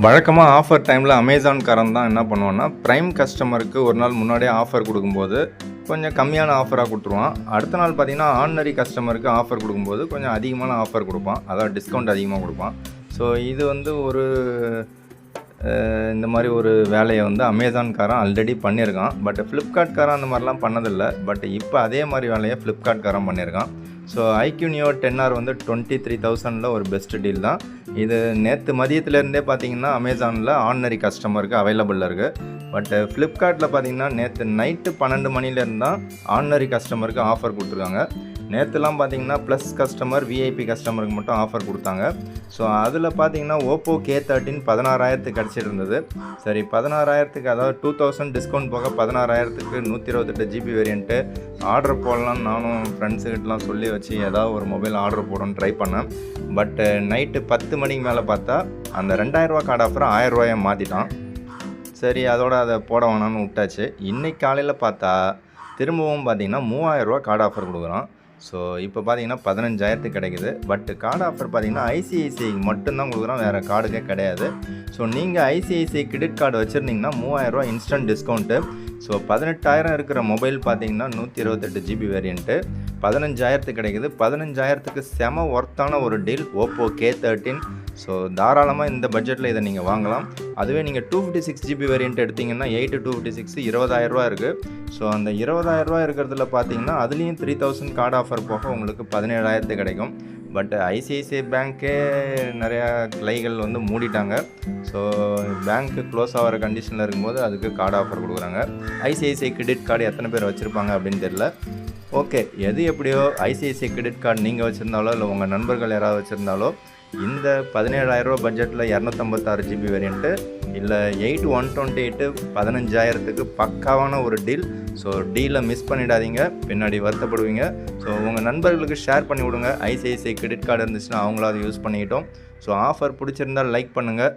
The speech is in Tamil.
வழக்கமாக ஆஃபர் டைமில் அமேசான்காரன் தான் என்ன பண்ணுவான்னா, ப்ரைம் கஸ்டமருக்கு ஒரு நாள் முன்னாடியே ஆஃபர் கொடுக்கும்போது கொஞ்சம் கம்மியான ஆஃபராக கொடுத்துருவான். அடுத்த நாள் பார்த்திங்கன்னா ஆர்டினரி கஸ்டமருக்கு ஆஃபர் கொடுக்கும்போது கொஞ்சம் அதிகமான ஆஃபர் கொடுப்பான். அதாவது டிஸ்கவுண்ட் அதிகமாக கொடுப்பான். ஸோ இது வந்து இந்த மாதிரி ஒரு வேலையை வந்து அமேசான்காரன் ஆல்ரெடி பண்ணியிருக்கான். பட் ஃப்ளிப்கார்ட்காரன் அந்த மாதிரிலாம் பண்ணதில்லை. பட் இப்போ அதே மாதிரி வேலையை ஃப்ளிப்கார்ட்காரன் பண்ணியிருக்கான். ஸோ iQOO Neo 10R வந்து 23,000 ஒரு பெஸ்ட் டீல் தான். இது நேற்று மதியத்துலேருந்தே பார்த்தீங்கன்னா அமேசானில் ஆர்டினரி கஸ்டமருக்கு அவைலபிளில் இருக்குது. பட் ஃப்ளிப்கார்ட்டில் பார்த்தீங்கன்னா நேற்று நைட்டு 12 மணிலேருந்து தான் ஆர்டினரி கஸ்டமருக்கு ஆஃபர் கொடுத்துருக்காங்க. நேற்றுலாம் பார்த்தீங்கன்னா ப்ளஸ் கஸ்டமர் விஐபி கஸ்டமருக்கு மட்டும் ஆஃபர் கொடுத்தாங்க. ஸோ அதில் பார்த்தீங்கன்னா ஓப்போ K13 16,000 கிடச்சிட்டு இருந்தது. சரி 16,000 அதாவது 2,000 டிஸ்கவுண்ட் போக 16,000 128 GB வேரியண்ட்டு ஆர்டர் போடலான்னு நானும் ஃப்ரெண்ட்ஸுக்கிட்டலாம் சொல்லி வச்சு ஏதாவது ஒரு மொபைல் ஆர்டர் போடணும்னு ட்ரை பண்ணேன். பட் நைட்டு 10 மணிக்கு மேலே பார்த்தா அந்த 2,000 கார்டு ஆஃபரை 1,000 மாற்றிட்டான். சரி அதோட அதை போட வேணான்னு விட்டாச்சு. இன்றைக்கி காலையில் பார்த்தா திரும்பவும் பார்த்தீங்கன்னா 3,000 கார்டு ஆஃபர் கொடுக்குறான். ஸோ இப்போ பார்த்தீங்கன்னா 15,000 கிடைக்குது. பட் கார்டு ஆஃபர் பார்த்தீங்கன்னா ஐசிஐசிஐ மட்டும்தான் கொடுக்குறோம், வேறு கார்டுக்கே கிடையாது. ஸோ நீங்கள் ஐசிஐசிஐ கிரெடிட் கார்டு வச்சுருந்தீங்கன்னா 3,000 இன்ஸ்டன்ட் டிஸ்கவுண்ட்டு. ஸோ 18,000 இருக்கிற மொபைல் பார்த்தீங்கன்னா 128 GB வேரியண்ட்டு 15,000 கிடைக்குது. 15,000 செம ஒர்த்தான ஒரு டீல் ஓப்போ K13. ஸோ தாராளமாக இந்த பட்ஜெட்டில் இதை நீங்கள் வாங்கலாம். அதுவே நீங்கள் 256 GB வேரியண்ட் எடுத்திங்கன்னா 8/256 20,000 இருக்குது. ஸோ அந்த 20,000 இருக்கிறதுல பார்த்தீங்கன்னா அதுலேயும் 3,000 கார்டு ஆஃபர் போக உங்களுக்கு 17,000 கிடைக்கும். பட் ஐசிஐசிஐ பேங்க்கே நிறையா கிளைகள் வந்து மூடிட்டாங்க. ஸோ பேங்க்கு க்ளோஸ் ஆகிற கண்டிஷனில் இருக்கும்போது அதுக்கு கார்டு ஆஃபர் கொடுக்குறாங்க. ஐசிஐசிஐ கிரெடிட் கார்டு எத்தனை பேர் வச்சுருப்பாங்க அப்படின்னு தெரியல. ஓகே, எது எப்படியோ ஐசிஐசிஐ கிரெடிட் கார்டு நீங்கள் வச்சுருந்தாலோ இல்லை உங்கள் நண்பர்கள் யாராவது வச்சுருந்தாலோ இந்த 17,000 பட்ஜெட்டில் 256 GB வேரியண்ட்டு இல்லை 8/128 15,000 பக்காவான ஒரு டீல். ஸோ டீலை மிஸ் பண்ணிடாதீங்க, பின்னாடி வருத்தப்படுவீங்க. ஸோ உங்கள் நண்பர்களுக்கு ஷேர் பண்ணி விடுங்க. ஐசிஐசிஐ கிரெடிட் கார்டு இருந்துச்சுன்னா அவங்களாவது யூஸ் பண்ணிக்கிட்டோம். ஸோ ஆஃபர் பிடிச்சிருந்தால் லைக் பண்ணுங்கள்.